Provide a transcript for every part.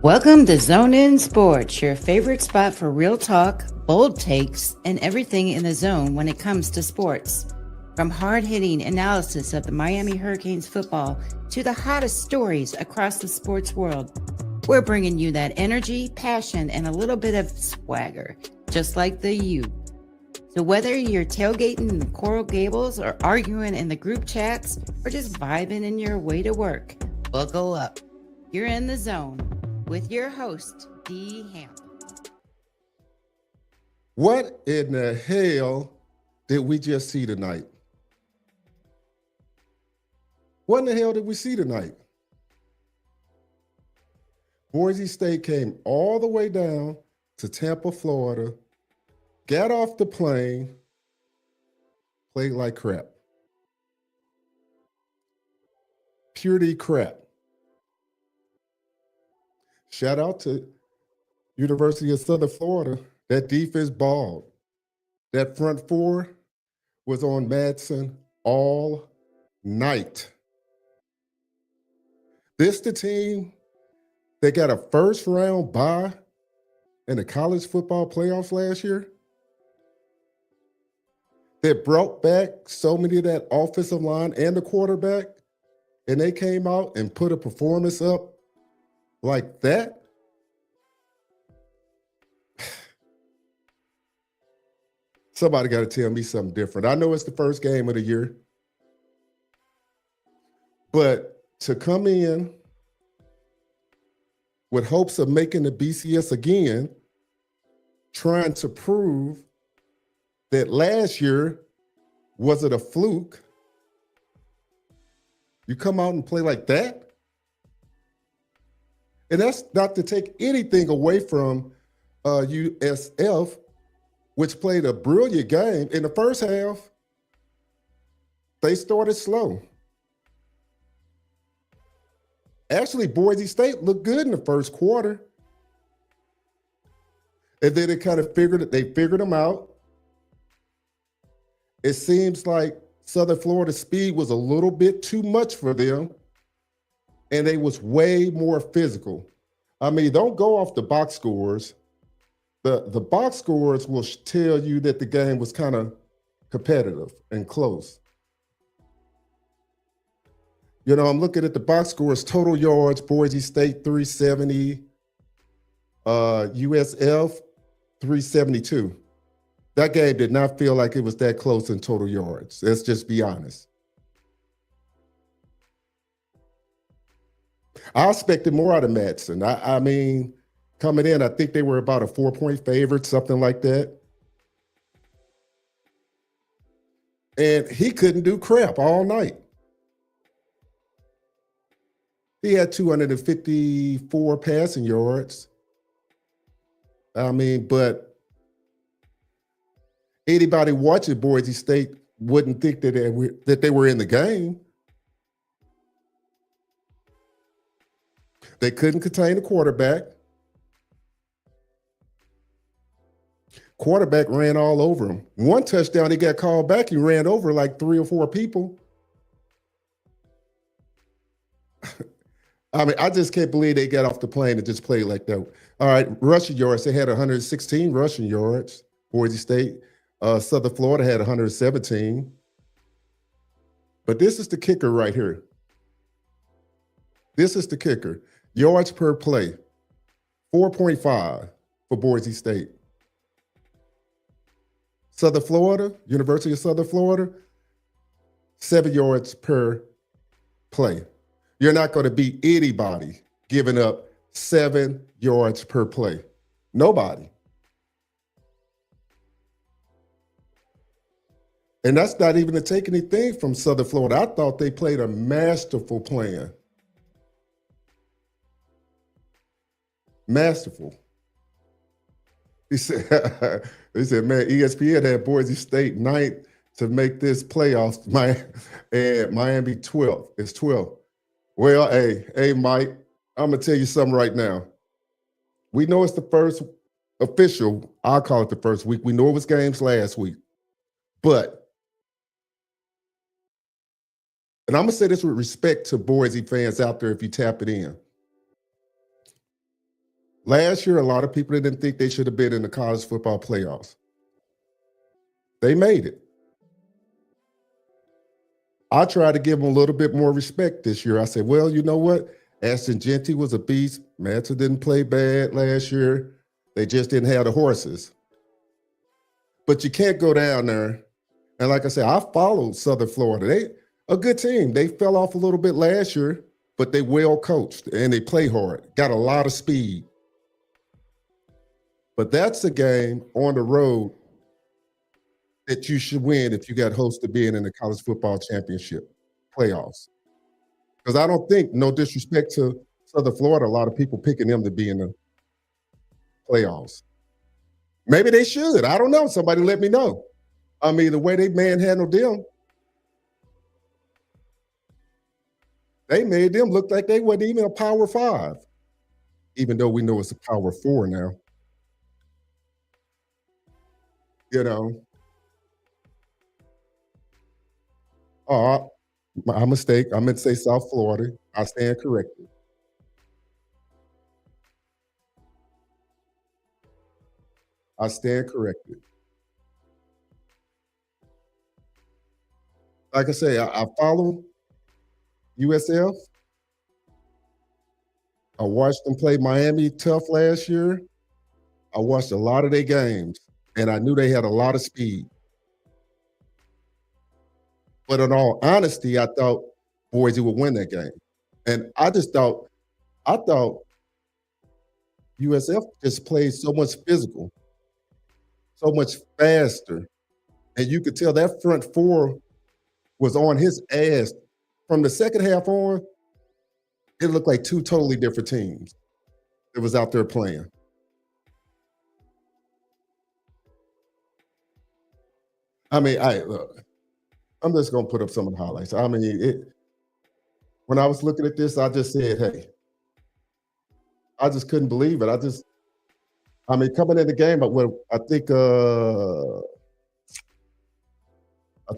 Welcome to Zone In Sports, your favorite spot for real talk, bold takes, and everything in the zone when it comes to sports. From hard-hitting analysis of the Miami Hurricanes football to the hottest stories across the sports world, we're bringing you that energy, passion, and a little bit of swagger, just like the U. So whether you're tailgating in the Coral Gables or arguing in the group chats or just vibing in your way to work, buckle up. You're in the zone with your host, D. Hamp. What in the hell did we just see tonight? What in the hell did we see tonight? Boise State came all the way down to Tampa, Florida, got off the plane, played like crap. Purity crap. Shout out to University of Southern Florida. That defense balled. That front four was on Madsen all night. This the team that got a first round bye in the college football playoffs last year? That brought back so many of that offensive line and the quarterback, and they came out and put a performance up like that? Somebody got to tell me something different. I know it's the first game of the year, but to come in with hopes of making the BCS again, trying to prove that last year, was it a fluke? You come out and play like that? And that's not to take anything away from USF, which played a brilliant game. In the first half, they started slow. Actually, Boise State looked good in the first quarter. And then it kind of they figured them out. It seems like Southern Florida's speed was a little bit too much for them, and they was way more physical. I mean, don't go off the box scores. The box scores will tell you that the game was kind of competitive and close. You know, I'm looking at the box scores, total yards, Boise State 370, USF 372. That game did not feel like it was that close in total yards. Let's just be honest. I expected more out of Madsen. I mean, coming in, I think they were about a 4-point favorite, something like that. And he couldn't do crap all night. He had 254 passing yards. I mean, but anybody watching Boise State wouldn't think that they were in the game. They couldn't contain the quarterback. Quarterback ran all over him. One touchdown, he got called back. He ran over like 3 or 4 people. I mean, I just can't believe they got off the plane and just played like that. All right, rushing yards. They had 116 rushing yards, Boise State. Southern Florida had 117. But this is the kicker right here. This is the kicker. Yards per play, 4.5 for Boise State. Southern Florida, University of Southern Florida, 7 yards per play. You're not going to beat anybody giving up 7 yards per play. Nobody. And that's not even to take anything from Southern Florida. I thought they played a masterful plan. Masterful. He said, man, ESPN had Boise State 9th to make this playoffs, and Miami 12th. It's 12th. Well, hey, Mike, I'm going to tell you something right now. We know it's the first official, I'll call it the first week. We know it was games last week. But, and I'm going to say this with respect to Boise fans out there if you tap it in. Last year, a lot of people didn't think they should have been in the college football playoffs. They made it. I tried to give them a little bit more respect this year. I said, well, you know what? Ashton Genty was a beast. Manta didn't play bad last year. They just didn't have the horses. But you can't go down there. And like I said, I followed Southern Florida. They a good team. They fell off a little bit last year, but they well coached and they play hard. Got a lot of speed. But that's a game on the road that you should win if you got hopes to being in the college football championship playoffs. Because I don't think, no disrespect to Southern Florida, a lot of people picking them to be in the playoffs. Maybe they should. I don't know. Somebody let me know. I mean, the way they manhandled them, they made them look like they wasn't even a Power 5, even though we know it's a Power 4 now. You know, oh, my mistake. I meant to say South Florida. I stand corrected. I stand corrected. Like I say, I follow USF. I watched them play Miami tough last year. I watched a lot of their games, and I knew they had a lot of speed. But in all honesty, I thought Boise would win that game. And I thought USF just played so much physical, so much faster. And you could tell that front four was on his ass. From the second half on, it looked like two totally different teams that was out there playing. I mean, look, I'm just gonna put up some of the highlights. I mean, when I was looking at this, I just said, hey, I just couldn't believe it. I mean, coming in the game, but I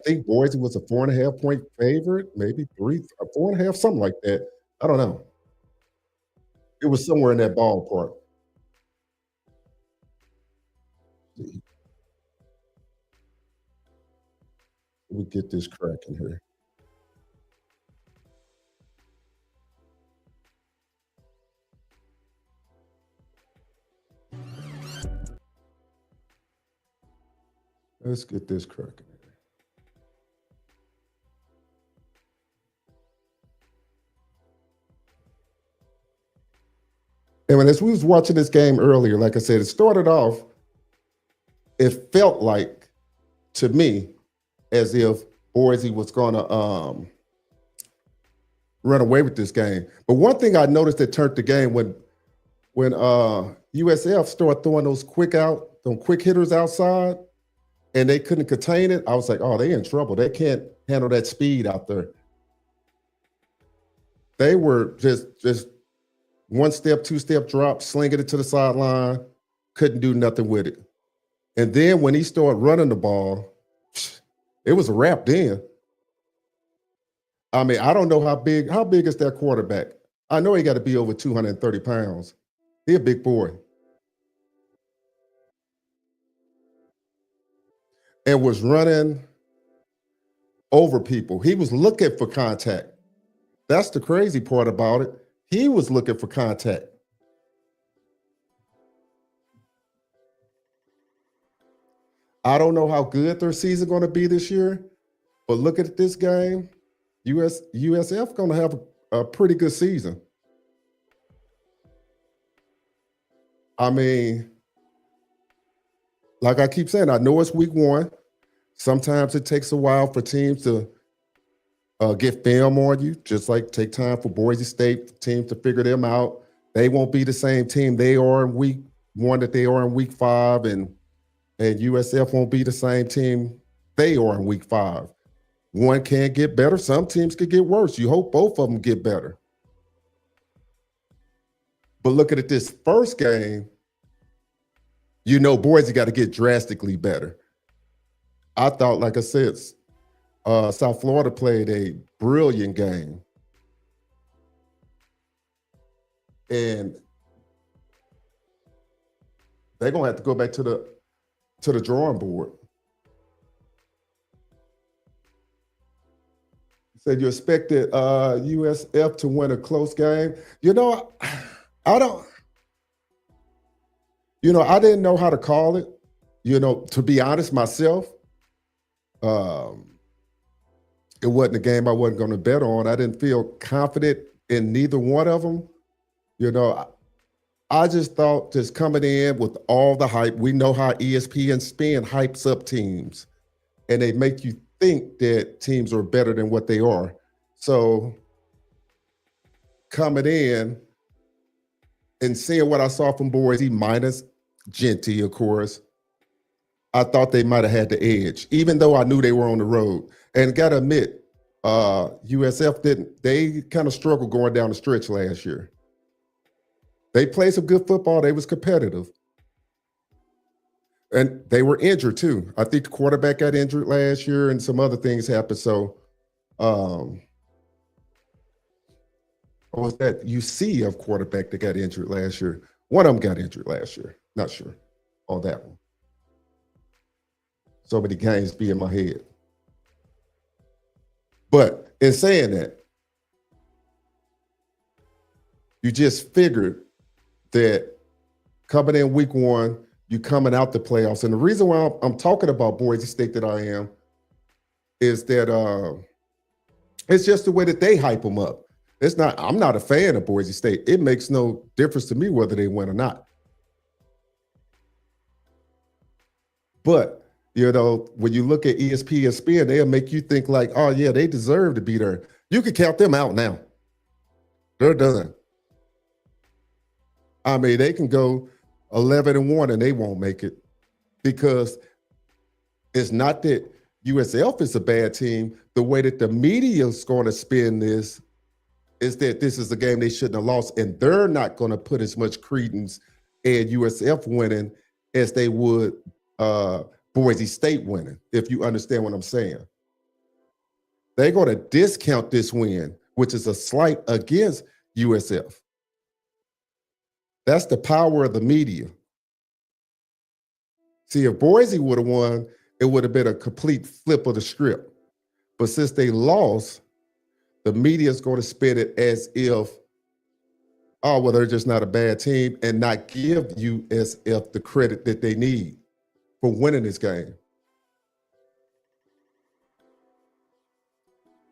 think Boise was a 4.5 point favorite, maybe three, 4.5, something like that. I don't know. It was somewhere in that ballpark. We get this cracking here. Let's get this cracking here. And when as we was watching this game earlier, like I said, it started off, it felt like to me as if Boise was gonna run away with this game. But one thing I noticed that turned the game when USF started throwing those quick hitters outside, and they couldn't contain it. I was like, oh, they in trouble. They can't handle that speed out there. They were just one step, two step drop, slinging it to the sideline, couldn't do nothing with it. And then when he started running the ball, it was a wrap then. I mean, I don't know how big is that quarterback? I know he got to be over 230 pounds. He a big boy. And was running over people. He was looking for contact. That's the crazy part about it. He was looking for contact. I don't know how good their season going to be this year, but look at this game. USF going to have a pretty good season. I mean, like I keep saying, I know it's week one. Sometimes it takes a while for teams to get film on you, just like take time for Boise State teams to figure them out. They won't be the same team they are in week one that they are in week 5, and USF won't be the same team they are in week 5. One can't get better. Some teams could get worse. You hope both of them get better. But looking at this first game, you know Boise got to get drastically better. I thought, like I said, South Florida played a brilliant game. And they're gonna have to go back to the drawing board. Said you expected USF to win a close game. I don't. I didn't know how to call it. To be honest, myself, it wasn't a game I wasn't going to bet on. I didn't feel confident in neither one of them. I just thought just coming in with all the hype, we know how ESPN spin hypes up teams, and they make you think that teams are better than what they are. So coming in and seeing what I saw from Boise minus Genty, of course, I thought they might have had the edge, even though I knew they were on the road. And got to admit, USF didn't. They kind of struggled going down the stretch last year. They played some good football. They was competitive. And they were injured too. I think the quarterback got injured last year and some other things happened. So what was that? UCF quarterback that got injured last year. One of them got injured last year. Not sure on that one. So many games be in my head. But in saying that, you just figured that coming in week one, you coming out the playoffs. And the reason why I'm talking about Boise State that I am is that it's just the way that they hype them up. I'm not a fan of Boise State. It makes no difference to me whether they win or not. But, when you look at ESPN spin, they'll make you think like, oh, yeah, they deserve to be there. You can count them out now. They're done. I mean, they can go 11-1 and they won't make it because it's not that USF is a bad team. The way that the media is going to spin this is that this is a game they shouldn't have lost, and they're not going to put as much credence in USF winning as they would Boise State winning, if you understand what I'm saying. They're going to discount this win, which is a slight against USF. That's the power of the media. See, if Boise would have won, it would have been a complete flip of the script. But since they lost, the media is going to spin it as if, oh, well, they're just not a bad team, and not give USF the credit that they need for winning this game.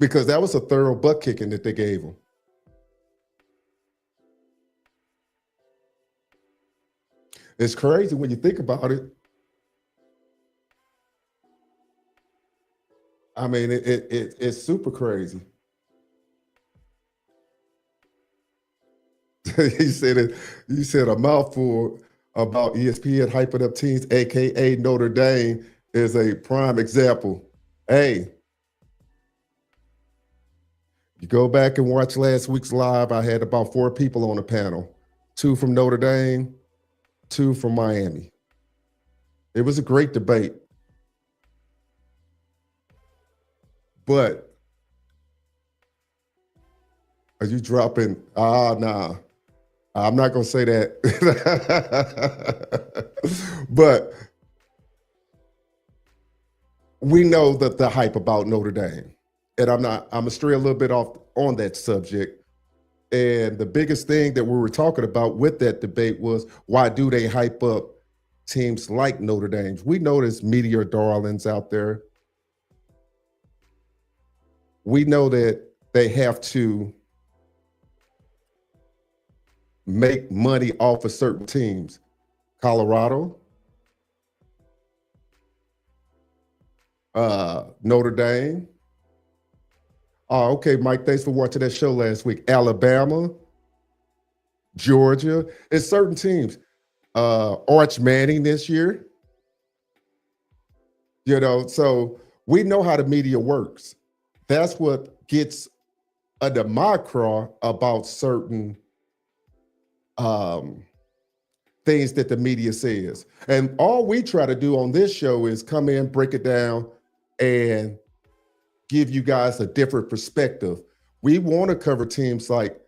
Because that was a thorough butt kicking that they gave them. It's crazy when you think about it. I mean, it's super crazy. You said a mouthful about ESPN hyping up teams, aka Notre Dame is a prime example. Hey, you go back and watch last week's live, I had about 4 people on the panel, 2 from Notre Dame, 2 from Miami. It was a great debate. But are you dropping? Nah. I'm not going to say that. But we know that the hype about Notre Dame. And I'm going to stray a little bit off on that subject. And the biggest thing that we were talking about with that debate was, why do they hype up teams like Notre Dame? We know there's media darlings out there. We know that they have to make money off of certain teams. Colorado, Notre Dame. Oh, okay, Mike, thanks for watching that show last week. Alabama, Georgia. It's certain teams. Arch Manning this year. So we know how the media works. That's what gets under my craw about certain things that the media says. And all we try to do on this show is come in, break it down, and give you guys a different perspective. We want to cover teams like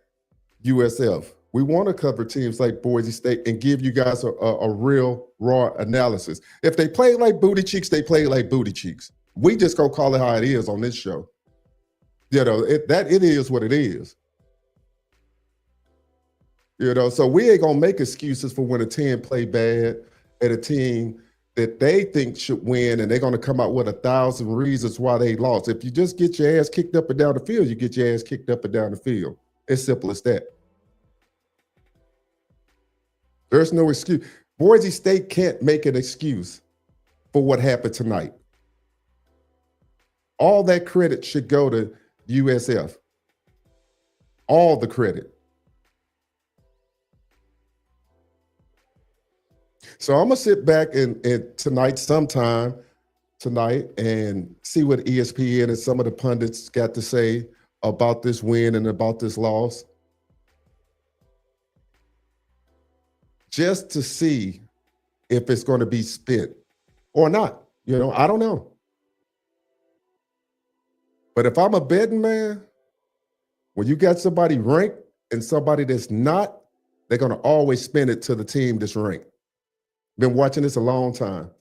USF, We want to cover teams like Boise State and give you guys a real raw analysis. If they play like booty cheeks, they play like booty cheeks. We just go call it how it is on this show. You know, it is what it is. You know, so we ain't gonna make excuses for when a team play bad and a team that they think should win, and they're gonna come out with 1,000 reasons why they lost. If you just get your ass kicked up and down the field, you get your ass kicked up and down the field. It's simple as that. There's no excuse. Boise State can't make an excuse for what happened tonight. All that credit should go to USF. All the credit. So I'm gonna sit back and tonight and see what ESPN and some of the pundits got to say about this win and about this loss. Just to see if it's going to be spent or not. You know, I don't know. But if I'm a betting man, when you got somebody ranked and somebody that's not, they're going to always spend it to the team that's ranked. Been watching this a long time.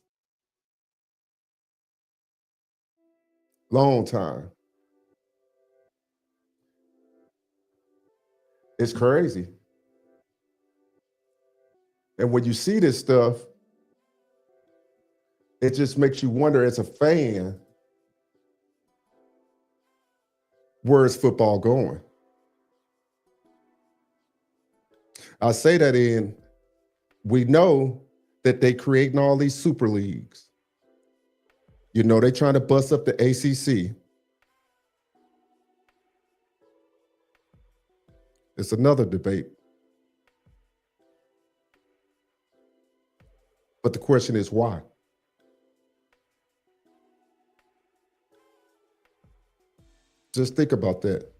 Long time. It's crazy. And when you see this stuff, it just makes you wonder as a fan, where is football going? I say that we know that they creating all these super leagues. You know, they trying to bust up the ACC. It's another debate. But the question is why? Just think about that.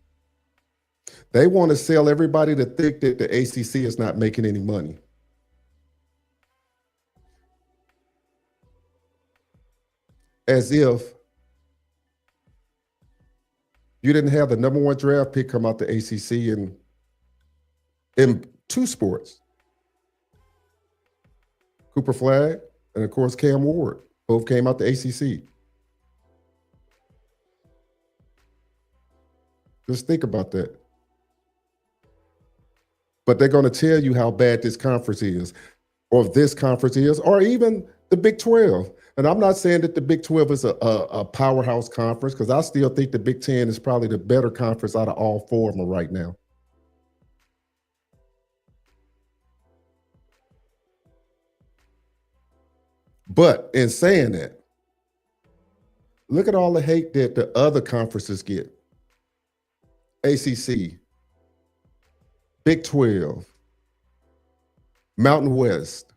They want to sell everybody to think that the ACC is not making any money. As if you didn't have the #1 draft pick come out the ACC in two sports. Cooper Flagg and, of course, Cam Ward. Both came out the ACC. Just think about that. But they're going to tell you how bad this conference is, or this conference is, or even the Big 12. And I'm not saying that the Big 12 is a powerhouse conference, because I still think the Big 10 is probably the better conference out of all four of them right now. But in saying that, look at all the hate that the other conferences get. ACC, Big 12, Mountain West.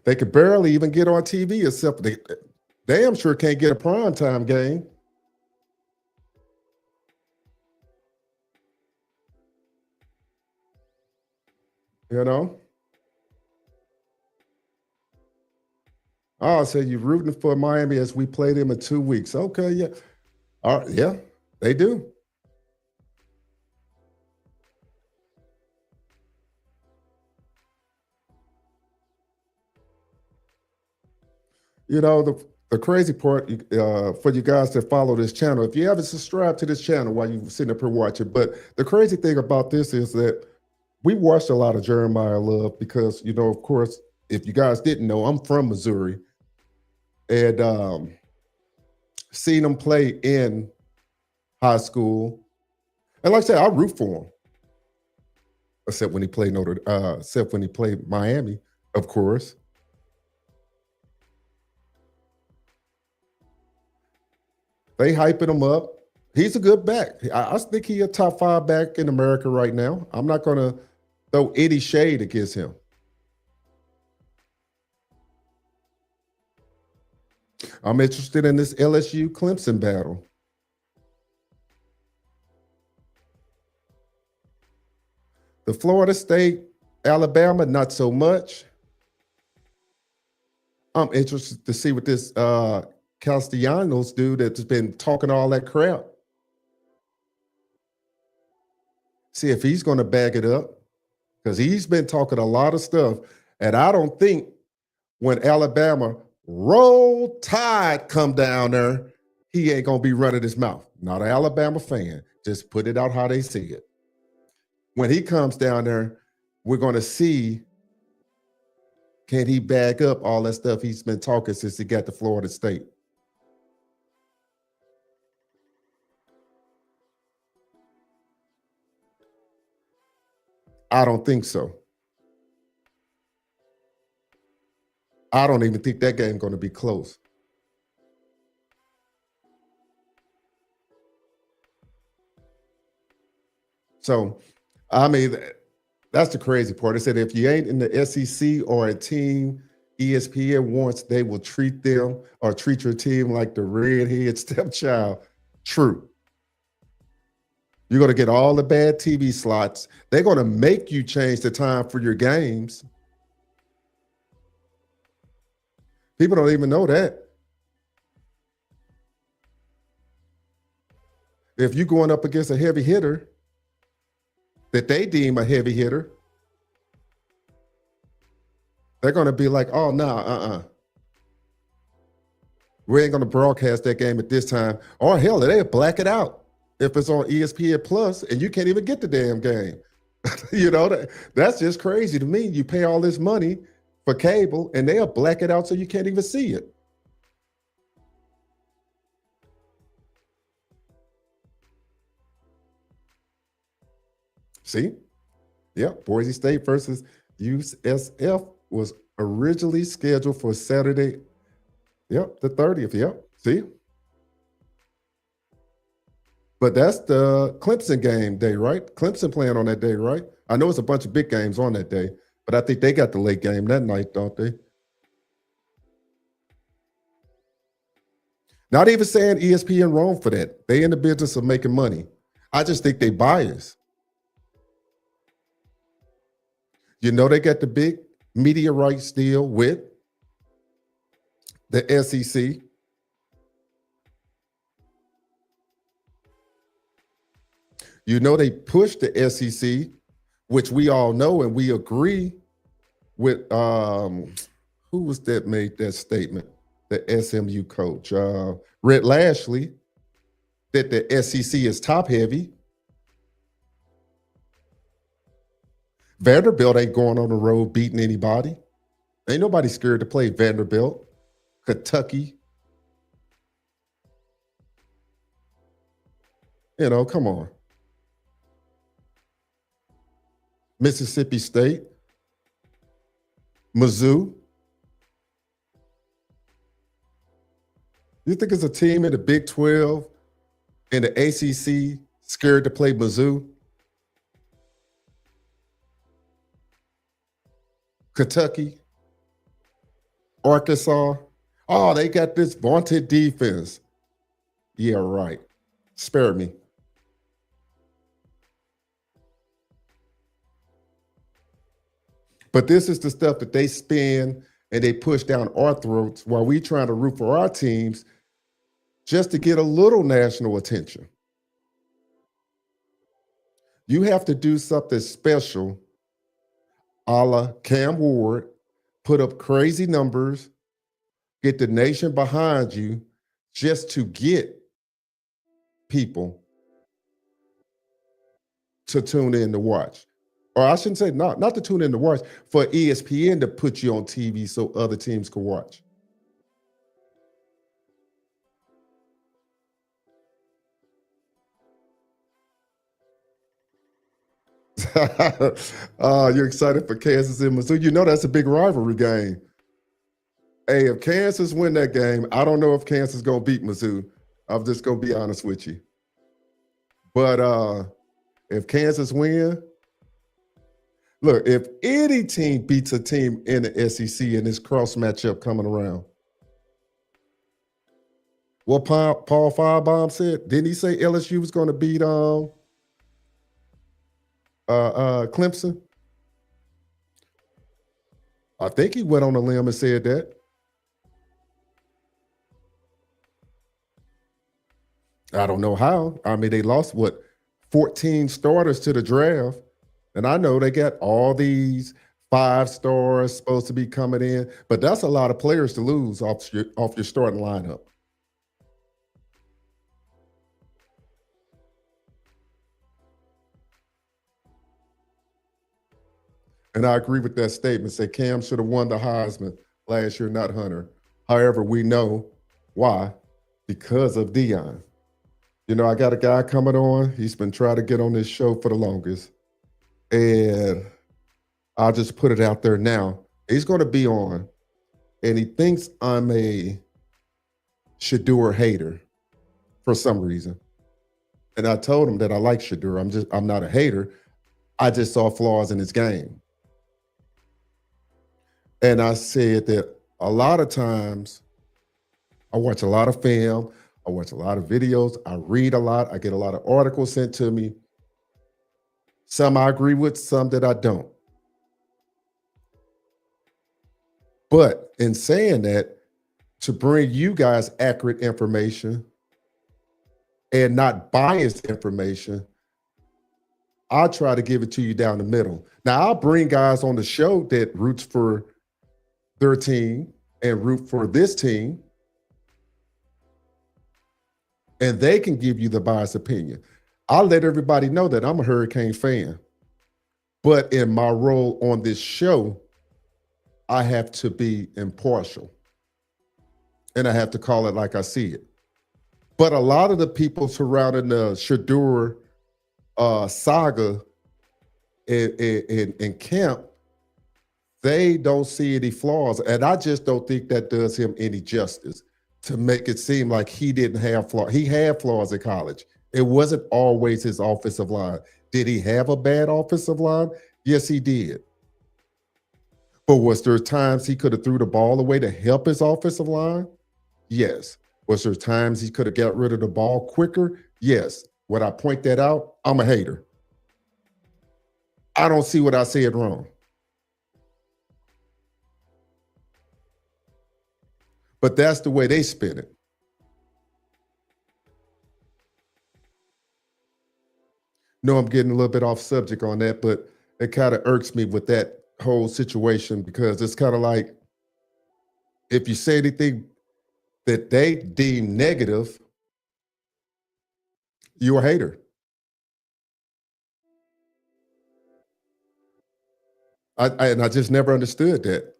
They could barely even get on TV, except they damn sure can't get a primetime game. You know? Oh, so you're rooting for Miami as we play them in 2 weeks. Okay, yeah. All right, yeah, they do. You know, the crazy part for you guys that follow this channel, if you haven't subscribed to this channel while you're sitting up here watching, but the crazy thing about this is that we watched a lot of Jeremiah Love because, you know, of course, if you guys didn't know, I'm from Missouri. And seen him play in high school. And like I said, I root for him. Except when he played except when he played Miami, of course. They hyping him up. He's a good back. I think he's a top 5 back in America right now. I'm not going to throw any shade against him. I'm interested in this LSU Clemson battle. The Florida State, Alabama, not so much. I'm interested to see what this Castellanos dude that's been talking all that crap. See if he's going to back it up, because he's been talking a lot of stuff. And I don't think when Alabama roll tide come down there, he ain't going to be running his mouth. Not an Alabama fan. Just put it out how they see it. When he comes down there, we're going to see, can he back up all that stuff he's been talking since he got to Florida State? I don't think so. I don't even think that game's going to be close. So, I mean, that's the crazy part. They said if you ain't in the SEC or a team ESPN wants, they will treat them or treat your team like the redhead stepchild. True. You're going to get all the bad TV slots. They're going to make you change the time for your games. People don't even know that. If you're going up against a heavy hitter that they deem a heavy hitter, they're going to be like, oh, no, we ain't going to broadcast that game at this time. Or hell, they'll black it out if it's on ESPN Plus and you can't even get the damn game. That's just crazy to me. You pay all this money for cable and they'll black it out so you can't even see it. See? Yep, Boise State versus USF was originally scheduled for Saturday. Yep, the 30th. Yep, see? But that's the Clemson game day, right? Clemson playing on that day, right? I know it's a bunch of big games on that day, but I think they got the late game that night, don't they? Not even saying ESPN wrong for that. They in the business of making money. I just think they biased. They got the big media rights deal with the SEC. They pushed the SEC, which we all know and we agree with. Who was that made that statement? The SMU coach, Rhett Lashley, that the SEC is top heavy. Vanderbilt ain't going on the road beating anybody. Ain't nobody scared to play Vanderbilt, Kentucky. Come on. Mississippi State, Mizzou. You think it's a team in the Big 12 and the ACC scared to play Mizzou? Kentucky, Arkansas. Oh, they got this vaunted defense. Yeah, right. Spare me. But this is the stuff that they spin and they push down our throats while we trying to root for our teams just to get a little national attention. You have to do something special, a la Cam Ward, put up crazy numbers, get the nation behind you just to get people to tune in to watch. Or I shouldn't say not to tune in to watch, for ESPN to put you on TV so other teams can watch. You're excited for Kansas and Missouri. That's a big rivalry game. Hey, if Kansas win that game, I don't know if Kansas is going to beat Mizzou. I'm just going to be honest with you. But if Kansas win, look, if any team beats a team in the SEC in this cross matchup coming around, what Paul Firebaum said, didn't he say LSU was going to beat Clemson? I think he went on a limb and said that. I don't know how. I mean, they lost 14 starters to the draft. And I know they got all these 5 stars supposed to be coming in, but that's a lot of players to lose off your starting lineup. And I agree with that statement. Say Cam should have won the Heisman last year, not Hunter. However, we know why. Because of Dion. You know, I got a guy coming on. He's been trying to get on this show for the longest. And I'll just put it out there now. He's going to be on. And he thinks I'm a Shedeur hater for some reason. And I told him that I like Shedeur. I'm not a hater. I just saw flaws in his game. And I said that a lot of times I watch a lot of film, I watch a lot of videos, I read a lot, I get a lot of articles sent to me. Some I agree with, some that I don't. But in saying that, to bring you guys accurate information and not biased information, I'll try to give it to you down the middle. Now, I'll bring guys on the show that roots for their team and root for this team, and they can give you the biased opinion. I'll let everybody know that I'm a Hurricane fan, but in my role on this show, I have to be impartial, and I have to call it like I see it. But a lot of the people surrounding the Shedeur saga in camp, they don't see any flaws. And I just don't think that does him any justice to make it seem like he didn't have flaws. He had flaws in college. It wasn't always his offensive line. Did he have a bad offensive line? Yes, he did. But was there times he could have threw the ball away to help his offensive line? Yes. Was there times he could have got rid of the ball quicker? Yes. When I point that out, I'm a hater. I don't see what I said wrong. But that's the way they spin it. No, I'm getting a little bit off subject on that, but it kind of irks me with that whole situation because it's kind of like if you say anything that they deem negative, you're a hater. And I just never understood that.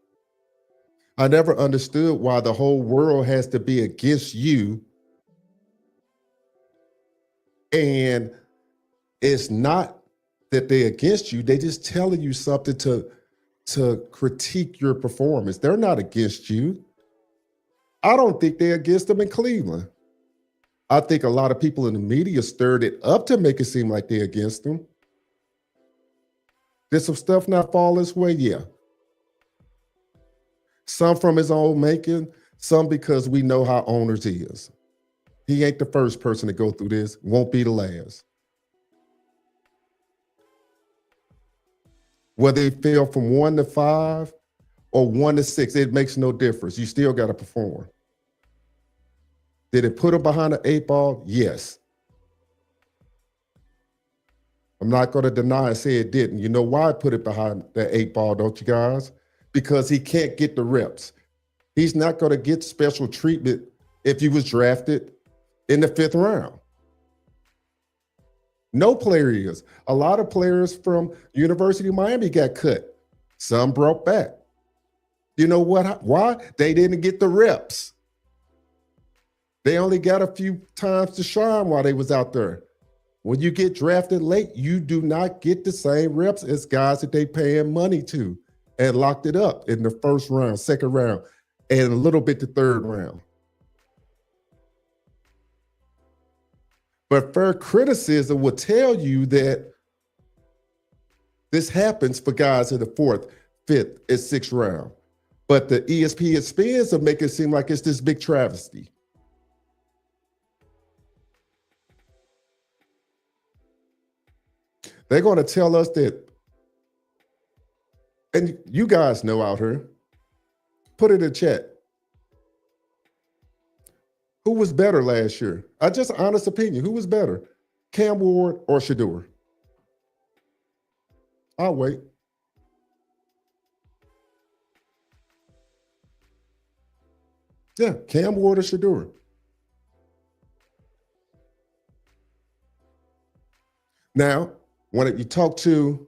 I never understood why the whole world has to be against you. And it's not that they're against you, they just telling you something to critique your performance. They're not against you. I don't think they're against them in Cleveland. I think a lot of people in the media stirred it up to make it seem like they're against them. Did some stuff not fall this way? Yeah. Some from his own making, some because we know how owners is. He ain't the first person to go through this, won't be the last. Whether he fell from 1 to 5 or 1 to 6, it makes no difference. You still got to perform. Did it put him behind the 8 ball? Yes. I'm not going to deny and say it didn't. You know why I put it behind the 8 ball, don't you guys? Because he can't get the reps. He's not going to get special treatment if he was drafted in the 5th round. No player is. A lot of players from University of Miami got cut. Some brought back. You know what? Why? They didn't get the reps. They only got a few times to shine while they was out there. When you get drafted late, you do not get the same reps as guys that they paying money to and locked it up in the 1st round, 2nd round, and a little bit the 3rd round. But fair criticism will tell you that this happens for guys in the 4th, 5th, and 6th round. But the ESPN spins will make it seem like it's this big travesty. They're going to tell us that, and you guys know out here, put it in chat. Who was better last year? I just honest opinion. Who was better? Cam Ward or Shador? I'll wait. Yeah, Cam Ward or Shador. Now, when you talk to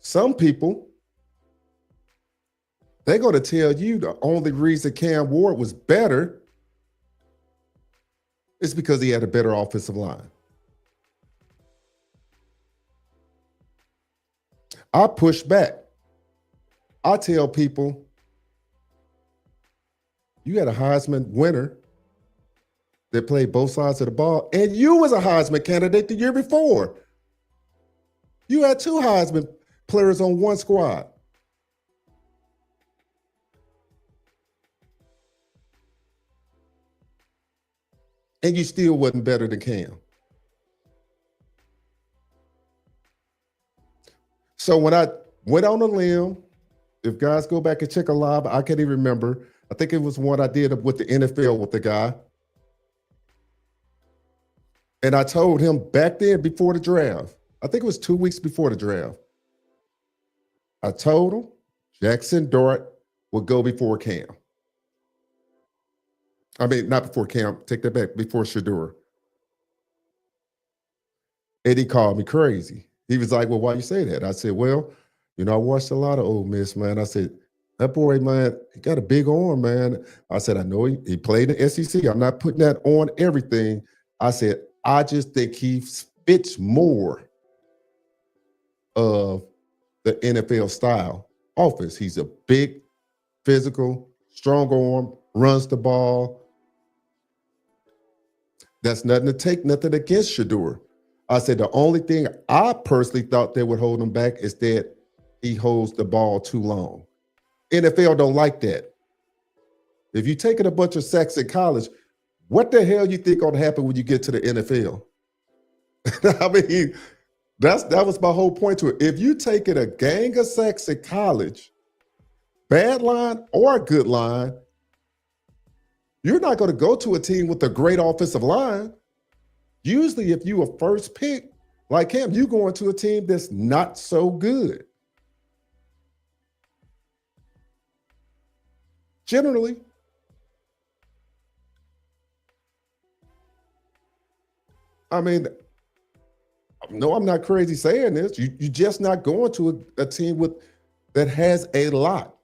some people, they're going to tell you the only reason Cam Ward was better is because he had a better offensive line. I push back. I tell people, you had a Heisman winner that played both sides of the ball, and you was a Heisman candidate the year before. You had two Heisman players on one squad. And you still wasn't better than Cam. So when I went on a limb, if guys go back and check a live, I can't even remember. I think it was one I did with the NFL with the guy. And I told him back then before the draft, I think it was 2 weeks before the draft, I told him Jackson Dart would go before Cam. I mean, not before Cam, take that back, before Shador. And he called me crazy. He was like, well, why you say that? I said, well, I watched a lot of Ole Miss, man. I said, that boy, man, he got a big arm, man. I said, I know he played in the SEC. I'm not putting that on everything. I said, I just think he fits more of the NFL style offense. He's a big, physical, strong arm, runs the ball. That's nothing to take, nothing against Shador. I said the only thing I personally thought that would hold him back is that he holds the ball too long. NFL don't like that. If you're taking a bunch of sacks in college, what the hell you think gonna happen when you get to the NFL? I mean, that was my whole point to it. If you taking a gang of sacks in college, bad line or a good line, you're not going to go to a team with a great offensive line. Usually, if you a first pick like him, you going to a team that's not so good. Generally. I mean, no, I'm not crazy saying this. You're just not going to a team that has a lot.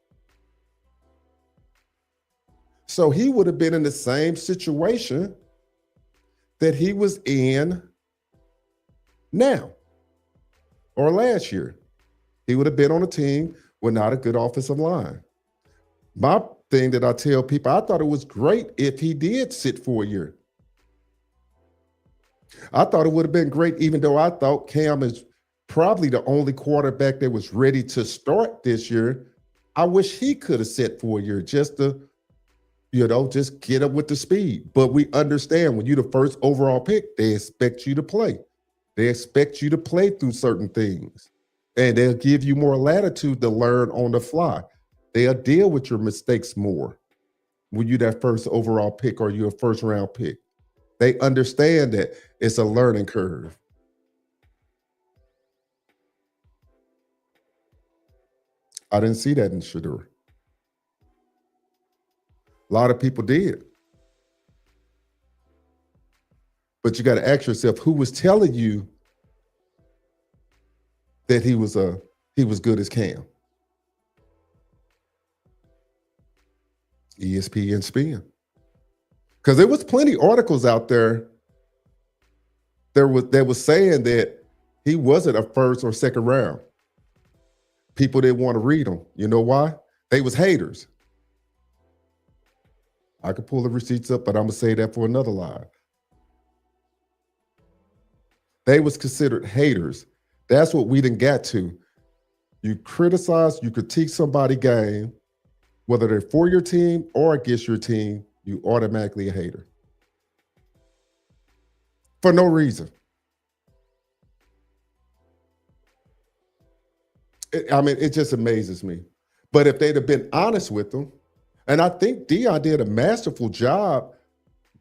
So he would have been in the same situation that he was in now or last year. He would have been on a team with not a good offensive line. My thing that I tell people, I thought it was great if he did sit for a year. I thought it would have been great, even though I thought Cam is probably the only quarterback that was ready to start this year. I wish he could have sat for a year just to just get up with the speed. But we understand when you're the first overall pick, they expect you to play. They expect you to play through certain things. And they'll give you more latitude to learn on the fly. They'll deal with your mistakes more when you're that first overall pick or you're a first round pick. They understand that it's a learning curve. I didn't see that in Shador. A lot of people did. But you got to ask yourself, who was telling you that he was good as Cam? ESPN spin. Because there was plenty of articles out there that was saying that he wasn't a first or second round. People didn't want to read them. You know why? They was haters. I could pull the receipts up, but I'm going to say that for another live. They was considered haters. That's what we didn't get to. You criticize, you critique somebody's game, whether they're for your team or against your team, you automatically a hater. For no reason. It just amazes me. But if they'd have been honest with them, and I think Dion did a masterful job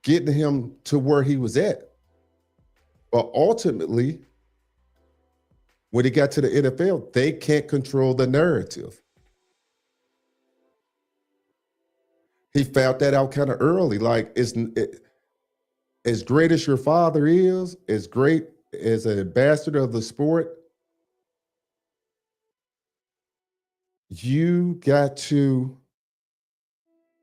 getting him to where he was at. But ultimately, when he got to the NFL, they can't control the narrative. He found that out kind of early. Like, as great as your father is, as great as an ambassador of the sport, you got to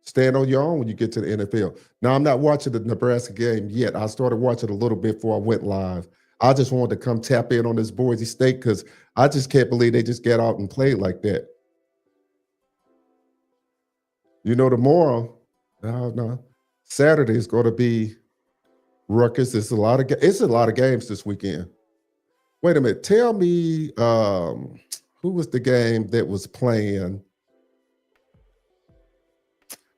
stand on your own when you get to the NFL. Now, I'm not watching the Nebraska game yet. I started watching a little bit before I went live. I just wanted to come tap in on this Boise State because I just can't believe they just get out and play like that. You know, tomorrow, no, Saturday is going to be ruckus. It's a lot of games this weekend. Wait a minute. Tell me, who was the game that was playing?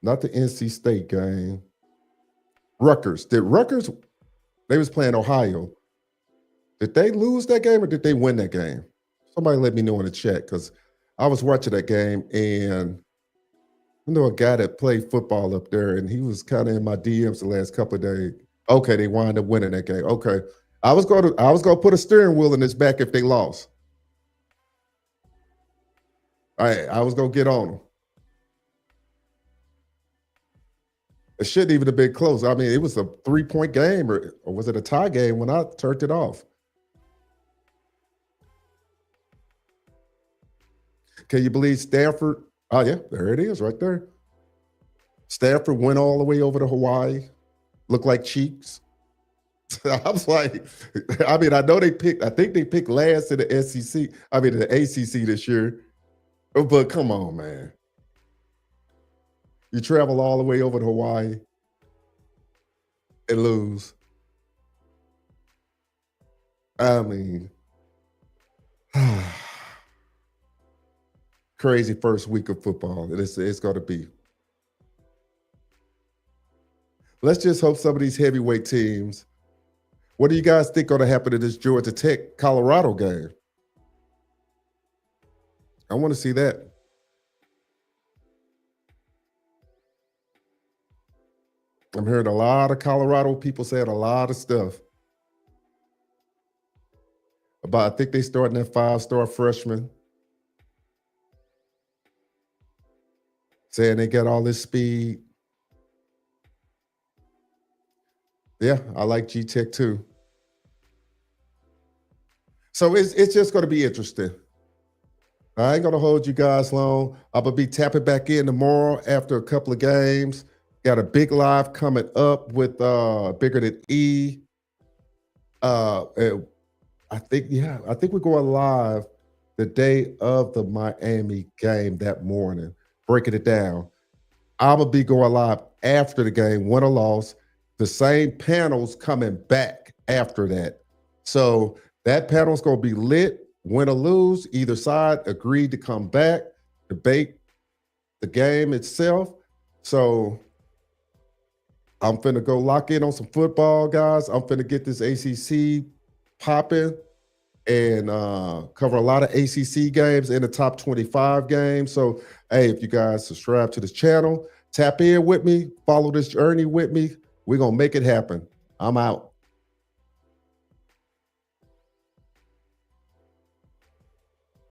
Not the NC State game. Rutgers. They was playing Ohio. Did they lose that game or did they win that game? Somebody let me know in the chat because I was watching that game and I know a guy that played football up there and he was kind of in my DMs the last couple of days. Okay, they wound up winning that game. Okay. I was gonna put a steering wheel in his back if they lost. I was gonna get on them. It shouldn't even have been close. I mean, it was a 3-point game, or was it a tie game when I turned it off? Can you believe Stanford? Oh, yeah, there it is right there. Stanford went all the way over to Hawaii. Looked like cheeks. I was like, I mean, I think they picked last in the SEC, the ACC this year. But come on, man. You travel all the way over to Hawaii and lose. I mean, crazy first week of football. It's going to be. Let's just hope some of these heavyweight teams. What do you guys think going to happen to this Georgia Tech Colorado game? I want to see that. I'm hearing a lot of Colorado people saying a lot of stuff about, I think they starting that 5-star freshman, saying they got all this speed. Yeah, I like G-Tech too. So it's just going to be interesting. I ain't going to hold you guys long. I'm going to be tapping back in tomorrow after a couple of games. Got a big live coming up with Bigger Than E. I think we're going live the day of the Miami game that morning, breaking it down. I'm going to be going live after the game, win or loss. The same panel's coming back after that. So that panel's going to be lit, win or lose. Either side agreed to come back, debate the game itself. So I'm finna go lock in on some football, guys. I'm finna get this ACC popping and cover a lot of ACC games in the top 25 games. So, hey, if you guys subscribe to this channel, tap in with me, follow this journey with me, we're going to make it happen. I'm out.